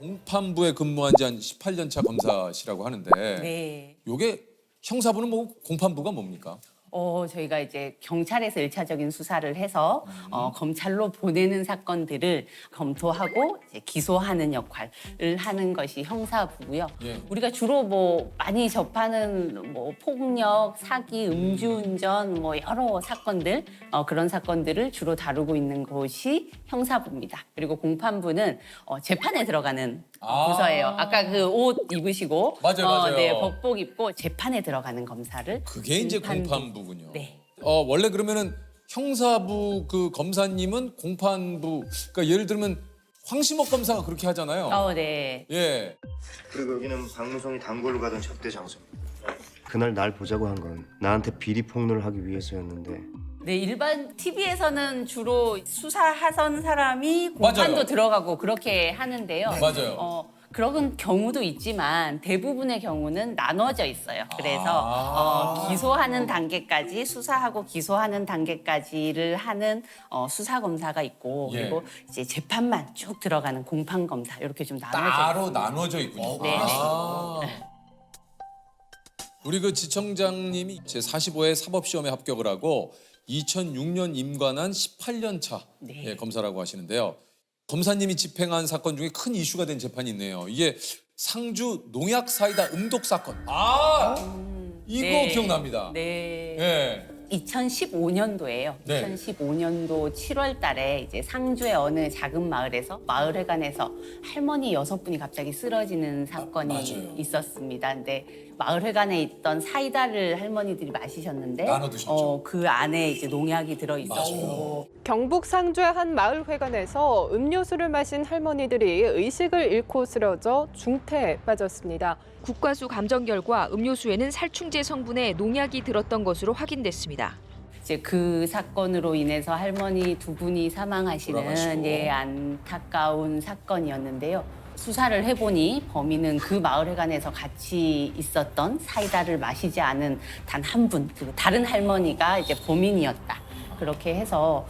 공판부에 근무한 지 한 18년 차 검사시라고 하는데 네. 요게 형사부는 뭐 공판부가 뭡니까? 저희가 이제 경찰에서 일차적인 수사를 해서 검찰로 보내는 사건들을 검토하고 이제 기소하는 역할을 하는 것이 형사부고요. 예. 우리가 주로 뭐 많이 접하는 뭐 폭력, 사기, 음주운전 뭐 여러 사건들 그런 사건들을 주로 다루고 있는 곳이 형사부입니다. 그리고 공판부는 재판에 들어가는 부서예요. 아까 그 옷 입으시고 맞아요. 네, 법복 입고 재판에 들어가는 검사를 그게 이제 공판부군요. 네. 원래 그러면은 형사부 그 검사님은 공판부, 그러니까 예를 들면 황심옥 검사가 그렇게 하잖아요. 네. 예. 그리고 여기는 박무성이 단골로 가던 접대 장소입니다. 그날 날 보자고 한 건 나한테 비리 폭로를 하기 위해서였는데 네, 일반 TV에서는 주로 수사하던 사람이 공판도 맞아요. 들어가고 그렇게 하는데요. 맞아요. 그런 경우도 있지만 대부분의 경우는 나눠져 있어요. 그래서 기소하는 단계까지 수사하고 기소하는 단계까지를 하는 수사검사가 있고 예. 그리고 이제 재판만 쭉 들어가는 공판검사 이렇게 좀 나눠져 있어요. 따로 나눠져 있군요. 네. 우리 그 지청장님이 제 45회 사법시험에 합격을 하고 2006년 임관한 18년 차 네. 예, 검사라고 하시는데요. 검사님이 집행한 사건 중에 큰 이슈가 된 재판이 있네요. 이게 상주 농약 사이다 음독 사건. 이거 네. 기억납니다. 네. 예. 2015년도예요. 네. 2015년도 7월 달에 이제 상주의 어느 작은 마을에서 마을회관에서 할머니 6분이 갑자기 쓰러지는 사건이 맞아요. 있었습니다. 근데 마을회관에 있던 사이다를 할머니들이 마시셨는데 나눠 드셨죠. 그 안에 이제 농약이 들어 있었고 경북 상주의 한 마을회관에서 음료수를 마신 할머니들이 의식을 잃고 쓰러져 중태에 빠졌습니다. 국과수 감정 결과 음료수에는 살충제 성분의 농약이 들었던 것으로 확인됐습니다. 이제 그 사건으로 인해서 할머니 2분이 사망하시는 돌아가시고. 예, 안타까운 사건이었는데요. 수사를 해보니 범인은 그 마을회관에서 같이 있었던 사이다를 마시지 않은 단 한 분, 그 다른 할머니가 이제 범인이었다. 그렇게 해서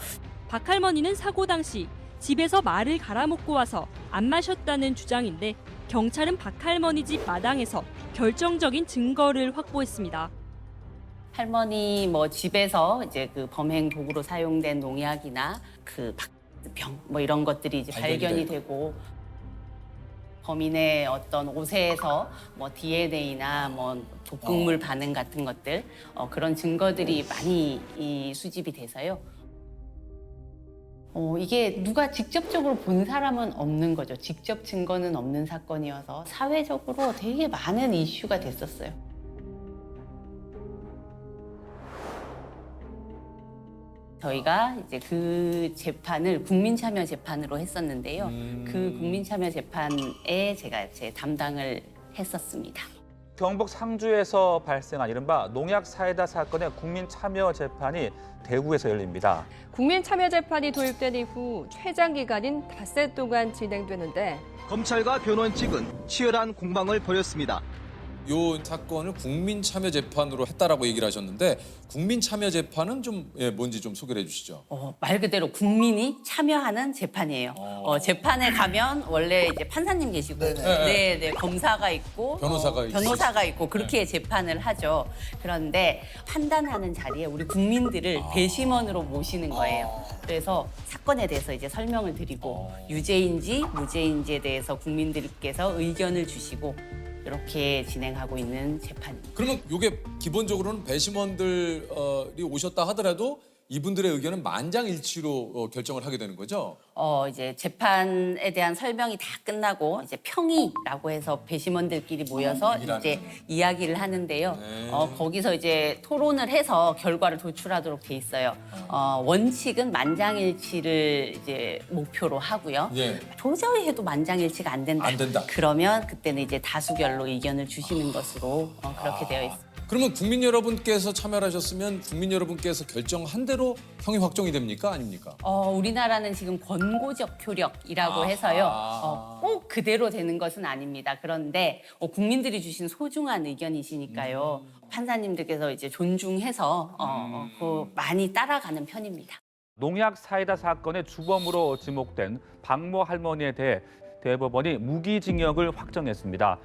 박 할머니는 사고 당시 집에서 말을 갈아먹고 와서 안 마셨다는 주장인데 경찰은 박 할머니 집 마당에서 결정적인 증거를 확보했습니다. 할머니 뭐 집에서 이제 그 범행 도구로 사용된 농약이나 그 병 뭐 이런 것들이 이제 발견이 되고 범인의 어떤 옷에서 뭐 DNA나 뭐 독극물 반응 같은 것들 그런 증거들이 많이 수집이 돼서요. 이게 누가 직접적으로 본 사람은 없는 거죠. 직접 증거는 없는 사건이어서 사회적으로 되게 많은 이슈가 됐었어요. 저희가 이제 그 재판을 국민참여 재판으로 했었는데요. 그 국민참여 재판에 제가 제 담당을 했었습니다. 경북 상주에서 발생한 이른바 농약 사이다 사건의 국민 참여 재판이 대구에서 열립니다. 국민참여재판이 도입된 이후 최장 기간인 닷새 동안 진행되는데 검찰과 변호인 측은 치열한 공방을 벌였습니다. 요 사건을 국민참여재판으로 했다라고 얘기를 하셨는데 국민참여재판은 좀 뭔지 좀 소개를 해주시죠. 말 그대로 국민이 참여하는 재판이에요. 재판에 가면 원래 이제 판사님 계시고, 네, 검사가 있고, 변호사가 있고 그렇게 재판을 하죠. 그런데 판단하는 자리에 우리 국민들을 배심원으로 모시는 거예요. 그래서 사건에 대해서 이제 설명을 드리고 유죄인지 무죄인지에 대해서 국민들께서 의견을 주시고. 이렇게 진행하고 있는 재판입니다. 그러면 이게 기본적으로는 배심원들이 오셨다 하더라도 이분들의 의견은 만장일치로 결정을 하게 되는 거죠? 이제 재판에 대한 설명이 다 끝나고 이제 평의라고 해서 배심원들끼리 모여서 이제 이야기를 하는데요. 거기서 이제 토론을 해서 결과를 도출하도록 돼 있어요. 원칙은 만장일치를 이제 목표로 하고요. 예. 도저히 해도 만장일치가 안 된다. 안 된다. 그러면 그때는 이제 다수결로 의견을 주시는 것으로 그렇게 되어 있습니다. 그러면 국민 여러분께서 참여를 하셨으면 국민 여러분께서 결정한 대로 형이 확정이 됩니까? 아닙니까? 우리나라는 지금 권고적 효력이라고 해서요. 꼭 그대로 되는 것은 아닙니다. 그런데 국민들이 주신 소중한 의견이시니까요. 판사님들께서 이제 존중해서 많이 따라가는 편입니다. 농약 사이다 사건의 주범으로 지목된 박모 할머니에 대해 대법원이 무기징역을 확정했습니다.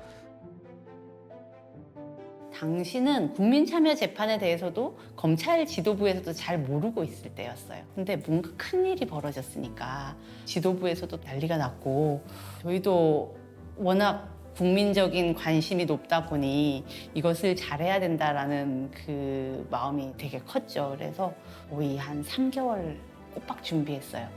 당시는 국민참여재판에 대해서도 검찰 지도부에서도 잘 모르고 있을 때였어요. 근데 뭔가 큰일이 벌어졌으니까 지도부에서도 난리가 났고 저희도 워낙 국민적인 관심이 높다 보니 이것을 잘해야 된다라는 그 마음이 되게 컸죠. 그래서 거의 한 3개월 꼬박 준비했어요.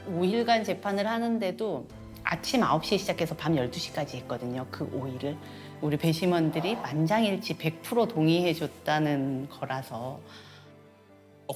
5일간 재판을 하는데도 아침 9시에 시작해서 밤 12시까지 했거든요. 그 5일을. 우리 배심원들이 만장일치 100% 동의해줬다는 거라서.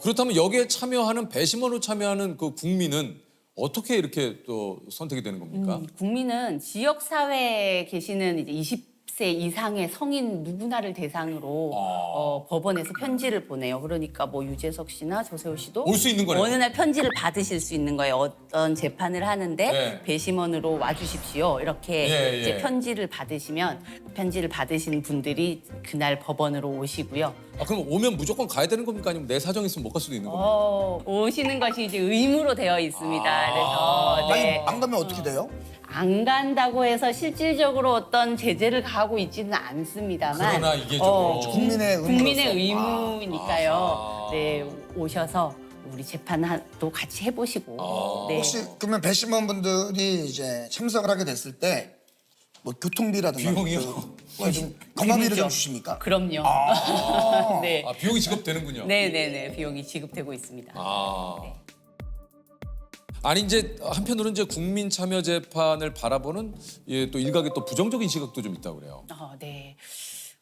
그렇다면 여기에 참여하는 배심원으로 참여하는 그 국민은 어떻게 이렇게 또 선택이 되는 겁니까? 국민은 지역사회에 계시는 이제 20세 이상의 성인 누구나를 대상으로 법원에서 편지를 보내요. 그러니까 뭐 유재석 씨나 조세호 씨도 올 수 있는 거네요. 어느 날 편지를 받으실 수 있는 거예요. 어떤 재판을 하는데 네. 배심원으로 와주십시오. 이렇게 예, 이제 예. 편지를 받으시면 편지를 받으신 분들이 그날 법원으로 오시고요. 그럼 오면 무조건 가야 되는 겁니까? 아니면 내 사정 있으면 못 갈 수도 있는 겁니까? 오시는 것이 이제 의무로 되어 있습니다. 그래서 네. 아니, 안 가면 어떻게 돼요? 안 간다고 해서 실질적으로 어떤 제재를 가하고 있지는 않습니다만 그러나 이계적으로 국민의 의무로서. 국민의 의무니까요. 아하. 네, 오셔서 우리 재판도 같이 해보시고. 네. 혹시 그러면 배심원 분들이 이제 참석을 하게 됐을 때 뭐 교통비라든가 비용이요? 좀 건강비를 비용이죠. 좀 주십니까? 그럼요. 네. 비용이 지급되는군요. 네네네. 비용이 지급되고 있습니다. 아니 이제 한편으로는 이제 국민 참여 재판을 바라보는 또 일각의 또 부정적인 시각도 좀 있다고 그래요. 네.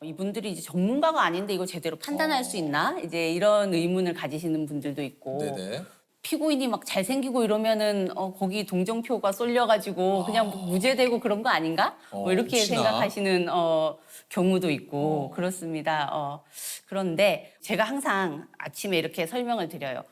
이분들이 이제 전문가가 아닌데 이거 제대로 판단할 수 있나? 이제 이런 의문을 가지시는 분들도 있고. 네네. 피고인이 막 잘생기고 이러면은 거기 동정표가 쏠려가지고 그냥 무죄되고 그런 거 아닌가? 뭐 이렇게 혹시나. 생각하시는 경우도 있고 그렇습니다. 그런데 제가 항상 아침에 이렇게 설명을 드려요.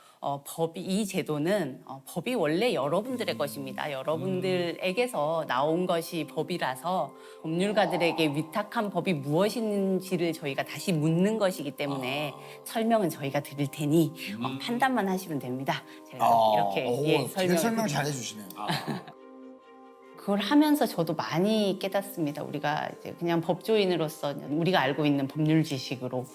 이 제도는 법이 원래 여러분들의 것입니다. 여러분들에게서 나온 것이 법이라서 법률가들에게 위탁한 법이 무엇인지를 저희가 다시 묻는 것이기 때문에 설명은 저희가 드릴 테니 판단만 하시면 됩니다. 제가 이렇게 되게 설명을 설명 잘 해주시네요. 그걸 하면서 저도 많이 깨닫습니다. 우리가 이제 그냥 법조인으로서 우리가 알고 있는 법률 지식으로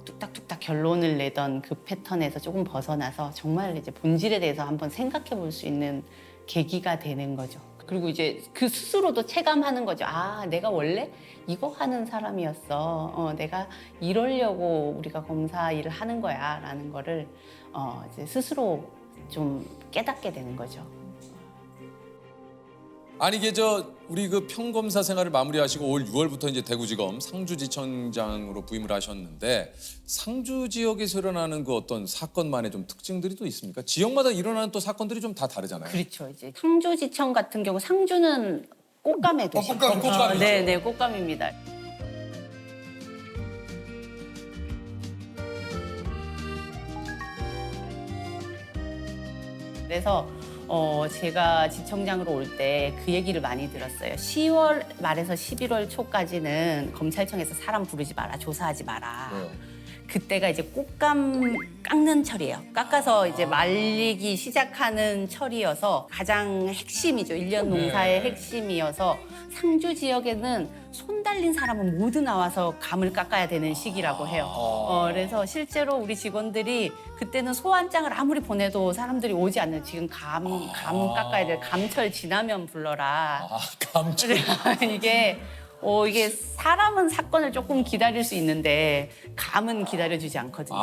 뚝딱뚝딱 결론을 내던 그 패턴에서 조금 벗어나서 정말 이제 본질에 대해서 한번 생각해 볼 수 있는 계기가 되는 거죠. 그리고 이제 그 스스로도 체감하는 거죠. 아, 내가 원래 이거 하는 사람이었어. 내가 이러려고 우리가 검사 일을 하는 거야. 라는 거를 이제 스스로 좀 깨닫게 되는 거죠. 아니 이게 우리 그 평검사 생활을 마무리하시고 올 6월부터 이제 대구지검 상주지청장으로 부임을 하셨는데 상주 지역에서 일어나는 그 어떤 사건만의 좀 특징들이 또 있습니까? 지역마다 일어나는 또 사건들이 좀 다 다르잖아요. 그렇죠. 이제 상주지청 같은 경우 상주는 꽃감의 도시. 꽃감이죠. 네, 꽃감입니다. 그래서 제가 지청장으로 올 때 그 얘기를 많이 들었어요. 10월 말에서 11월 초까지는 검찰청에서 사람 부르지 마라, 조사하지 마라. 그때가 이제 꽃감 깎는 철이에요. 깎아서 이제 말리기 시작하는 철이어서 가장 핵심이죠. 1년 농사의 핵심이어서 상주 지역에는 손 달린 사람은 모두 나와서 감을 깎아야 되는 시기라고 해요. 그래서 실제로 우리 직원들이 그때는 소환장을 아무리 보내도 사람들이 오지 않는 지금 감 깎아야 될 감철 지나면 불러라. 감철. 이게 사람은 사건을 조금 기다릴 수 있는데 감은 기다려주지 않거든요.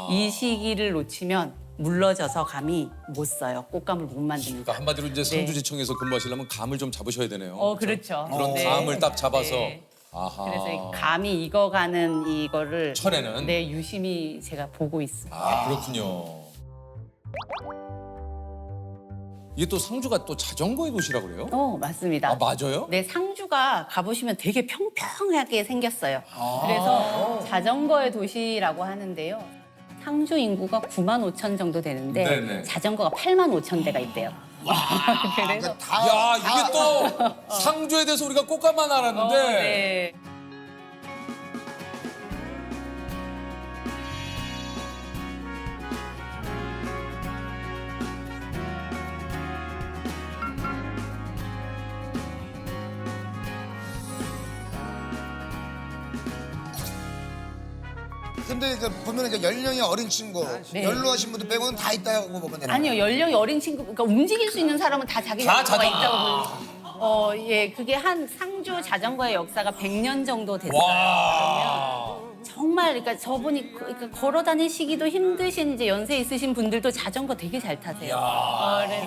이게. 이 시기를 놓치면 물러져서 감이 못 써요. 꽃감을 못 만듭니다. 그러니까 한마디로 이제 상주지청에서 근무하시려면 감을 좀 잡으셔야 되네요. 그렇죠. 그런 네. 감을 딱 잡아서. 네. 아하. 그래서 이 감이 익어가는 이거를 철에는? 네, 유심히 제가 보고 있습니다. 그렇군요. 이게 또 상주가 또 자전거의 도시라고 그래요? 맞습니다. 맞아요? 네, 상주가 가보시면 되게 평평하게 생겼어요. 그래서 자전거의 도시라고 하는데요. 상주 인구가 9만 5천 정도 되는데 네네. 자전거가 8만 5천 대가 있대요. 그래서 야, 이게 또 상주에 대해서 우리가 꽃감만 알았는데 네. 근데 그 보면 그 연령이 어린 친구, 네. 연로하신 분들 빼고는 다 있다고 보면 되나요? 아니요, 연령이 어린 친구, 그러니까 움직일 수 있는 사람은 다 자기 자전거가 있다고 예, 그게 한 상주 자전거의 역사가 100년 정도 됐어요. 그러면 정말 그러니까 저분이 그러니까 걸어 다니시기도 힘드신 이제 연세 있으신 분들도 자전거 되게 잘 타세요.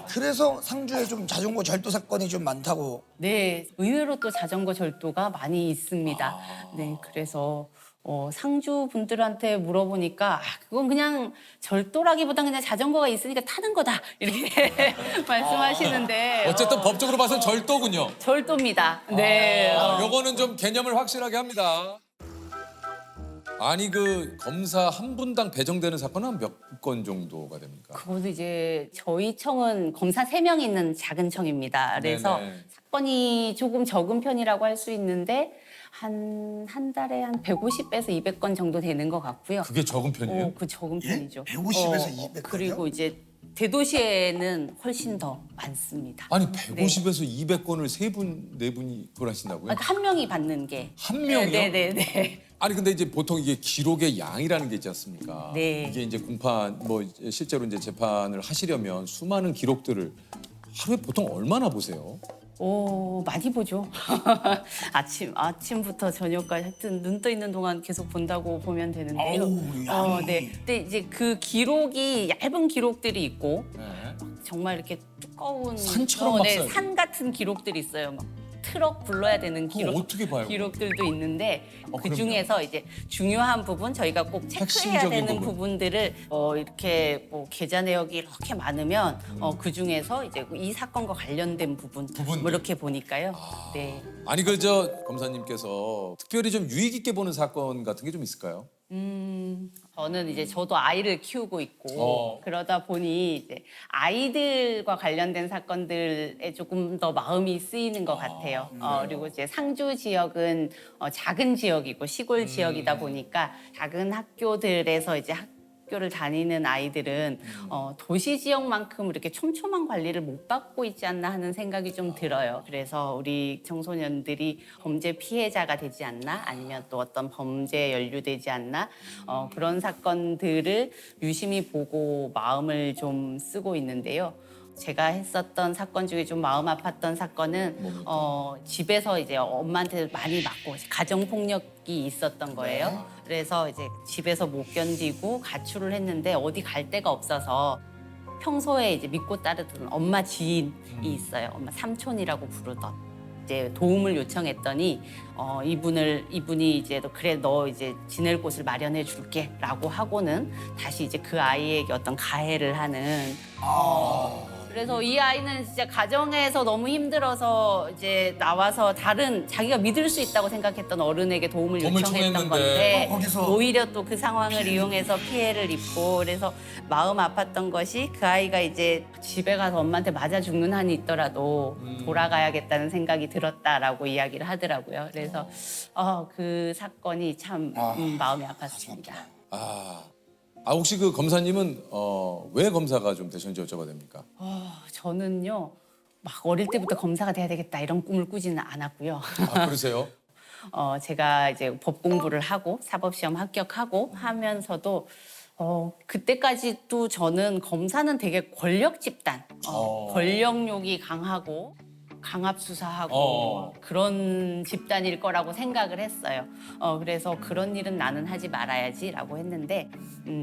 그래서 상주에 좀 자전거 절도 사건이 좀 많다고. 네, 의외로 또 자전거 절도가 많이 있습니다. 네, 그래서 상주 분들한테 물어보니까 그건 그냥 절도라기보다 그냥 자전거가 있으니까 타는 거다 이렇게 말씀하시는데 어쨌든 법적으로 봐서는 절도군요. 절도입니다. 네. 요거는 좀 개념을 확실하게 합니다. 아니 그 검사 한 분당 배정되는 사건은 몇 건 정도가 됩니까? 그것도 이제 저희 청은 검사 3명 있는 작은 청입니다. 그래서 네네. 사건이 조금 적은 편이라고 할 수 있는데 한 달에 한 150에서 200건 정도 되는 것 같고요. 그게 적은 편이에요? 그 적은 편이죠. 150에서 200 건이요? 그리고 이제 대도시에는 훨씬 더 많습니다. 아니 150에서 200건을 세 분, 네 분이 그걸 하신다고요? 한 명이 받는 게. 한 명이요? 네네네. 아니 근데 이제 보통 이게 기록의 양이라는 게 있지 않습니까? 네. 이게 이제 공판 뭐 실제로 이제 재판을 하시려면 수많은 기록들을 하루에 보통 얼마나 보세요? 많이 보죠. 아침부터 저녁까지 하여튼 눈 떠 있는 동안 계속 본다고 보면 되는데요. 네. 근데 이제 그 기록이 얇은 기록들이 있고 네. 정말 이렇게 두꺼운 산처럼 막 네, 써요. 산 같은 기록들이 있어요. 막 트럭 불러야 되는 그거 어떻게 봐요? 기록들도 있는데 그 그럼요. 중에서 이제 중요한 부분 저희가 꼭 체크해야 핵심적인 되는 부분. 부분들을 이렇게 뭐 계좌 내역이 이렇게 많으면 그 중에서 이제 이 사건과 관련된 부분 뭐 이렇게 보니까요. 네. 아니 그 저 검사님께서 특별히 좀 유익 있게 보는 사건 같은 게 좀 있을까요? 저는 이제 저도 아이를 키우고 있고 그러다 보니 이제 아이들과 관련된 사건들에 조금 더 마음이 쓰이는 것 같아요. 그리고 이제 상주 지역은 작은 지역이고 시골 지역이다 보니까 작은 학교들에서 이제 학교를 다니는 아이들은 도시 지역만큼 이렇게 촘촘한 관리를 못 받고 있지 않나 하는 생각이 좀 들어요. 그래서 우리 청소년들이 범죄 피해자가 되지 않나 아니면 또 어떤 범죄에 연루되지 않나 그런 사건들을 유심히 보고 마음을 좀 쓰고 있는데요. 제가 했었던 사건 중에 좀 마음 아팠던 사건은 집에서 이제 엄마한테 많이 맞고 가정 폭력이 있었던 거예요. 그래서 이제 집에서 못 견디고 가출을 했는데 어디 갈 데가 없어서 평소에 이제 믿고 따르던 엄마 지인이 있어요. 엄마 삼촌이라고 부르던. 이제 도움을 요청했더니 이분이 이제 그래 너 이제 지낼 곳을 마련해 줄게라고 하고는 다시 이제 그 아이에게 어떤 가해를 하는. 그래서 이 아이는 진짜 가정에서 너무 힘들어서 이제 나와서 다른 자기가 믿을 수 있다고 생각했던 어른에게 도움을 요청했던 건데 거기서 오히려 또 그 상황을 이용해서 피해를 입고 그래서 마음 아팠던 것이 그 아이가 이제 집에 가서 엄마한테 맞아 죽는 한이 있더라도 돌아가야겠다는 생각이 들었다라고 이야기를 하더라고요. 그래서 그 사건이 참 마음이 아팠습니다. 혹시 그 검사님은 왜 검사가 좀 되셨는지 여쭤봐도 됩니까? 저는요 막 어릴 때부터 검사가 돼야 되겠다 이런 꿈을 꾸지는 않았고요. 그러세요? 제가 이제 법 공부를 하고 사법시험 합격하고 하면서도 그때까지도 저는 검사는 되게 권력 집단, 권력욕이 강하고 강압 수사하고 그런 집단일 거라고 생각을 했어요. 그래서 그런 일은 나는 하지 말아야지라고 했는데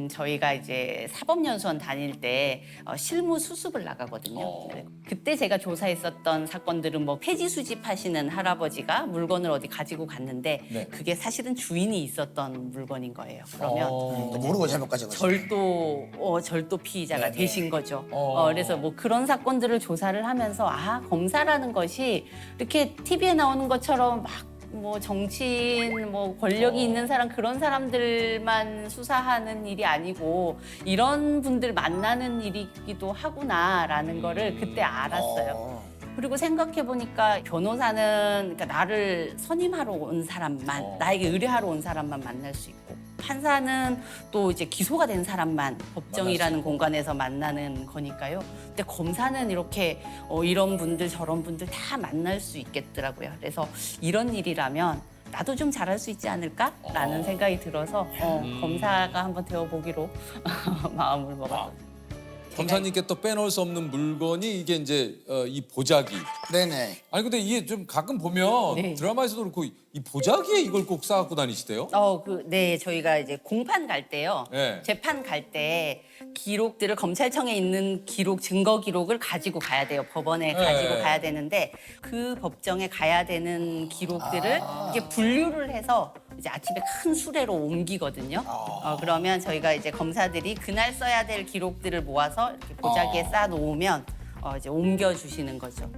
저희가 이제 사법연수원 다닐 때 실무 수습을 나가거든요. 그때 제가 조사했었던 사건들은 뭐 폐지 수집하시는 할아버지가 물건을 어디 가지고 갔는데 그게 사실은 주인이 있었던 물건인 거예요. 그러면 모르고 잘못 가져가지고 절도 피의자가 되신 거죠. 그래서 뭐 그런 사건들을 조사를 하면서 검사라는 것이 이렇게 TV에 나오는 것처럼 막 뭐 정치인, 뭐 권력이 있는 사람 그런 사람들만 수사하는 일이 아니고 이런 분들 만나는 일이기도 하구나라는 거를 그때 알았어요. 그리고 생각해보니까 변호사는 그러니까 나를 선임하러 온 사람만, 나에게 의뢰하러 온 사람만 만날 수 있고 판사는 또 이제 기소가 된 사람만 법정이라는 공간에서 만나는 거니까요. 근데 검사는 이렇게 이런 분들 저런 분들 다 만날 수 있겠더라고요. 그래서 이런 일이라면 나도 좀 잘할 수 있지 않을까라는 생각이 들어서 검사가 한번 되어보기로 마음을 먹었어요. 검사님께 또 빼놓을 수 없는 물건이 이게 이제 이 보자기. 네네. 아니 근데 이게 좀 가끔 보면 네. 드라마에서도 그렇고 이 보자기에 이걸 꼭 싸갖고 다니시대요? 네, 저희가 이제 공판 갈 때요. 네. 재판 갈 때 기록들을 검찰청에 있는 기록, 증거 기록을 가지고 가야 돼요. 법원에 가지고 가야 되는데 그 법정에 가야 되는 기록들을 이렇게 분류를 해서 이제 아침에 큰 수레로 옮기거든요. 그러면 저희가 이제 검사들이 그날 써야 될 기록들을 모아서 이렇게 보자기에 쌓아 놓으면 이제 옮겨 주시는 거죠.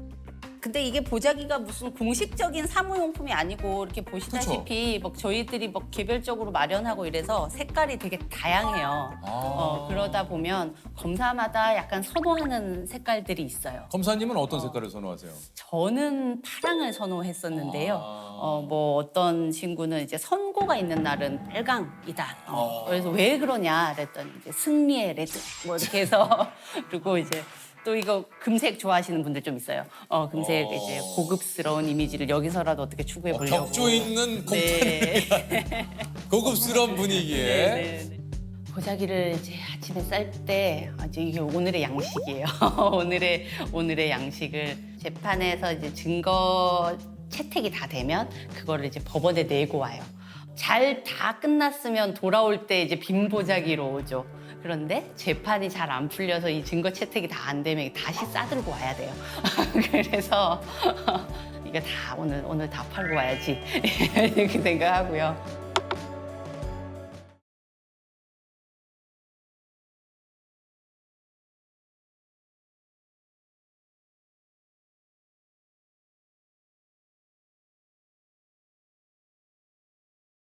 근데 이게 보자기가 무슨 공식적인 사무용품이 아니고 이렇게 보시다시피 막 저희들이 막 개별적으로 마련하고 이래서 색깔이 되게 다양해요. 그러다 보면 검사마다 약간 선호하는 색깔들이 있어요. 검사님은 어떤 색깔을 선호하세요? 저는 파랑을 선호했었는데요. 뭐 어떤 친구는 이제 선고가 있는 날은 빨강이다. 그래서 왜 그러냐 그랬더니 이제 승리의 레드 뭐 이렇게 해서 그리고 이제 또 이거 금색 좋아하시는 분들 좀 있어요. 금색 이제 고급스러운 이미지를 여기서라도 어떻게 추구해 보려고. 격조 있는 공판 네. 고급스러운 분위기에. 네. 보자기를 이제 아침에 쌀 때 이제 이게 오늘의 양식이에요. 오늘의 양식을 재판에서 이제 증거 채택이 다 되면 그거를 이제 법원에 내고 와요. 잘 다 끝났으면 돌아올 때 이제 빈 보자기로 오죠. 그런데 재판이 잘 안 풀려서 이 증거 채택이 다 안 되면 다시 싸들고 와야 돼요. 그래서 이거 다 오늘 다 팔고 와야지 이렇게 생각하고요.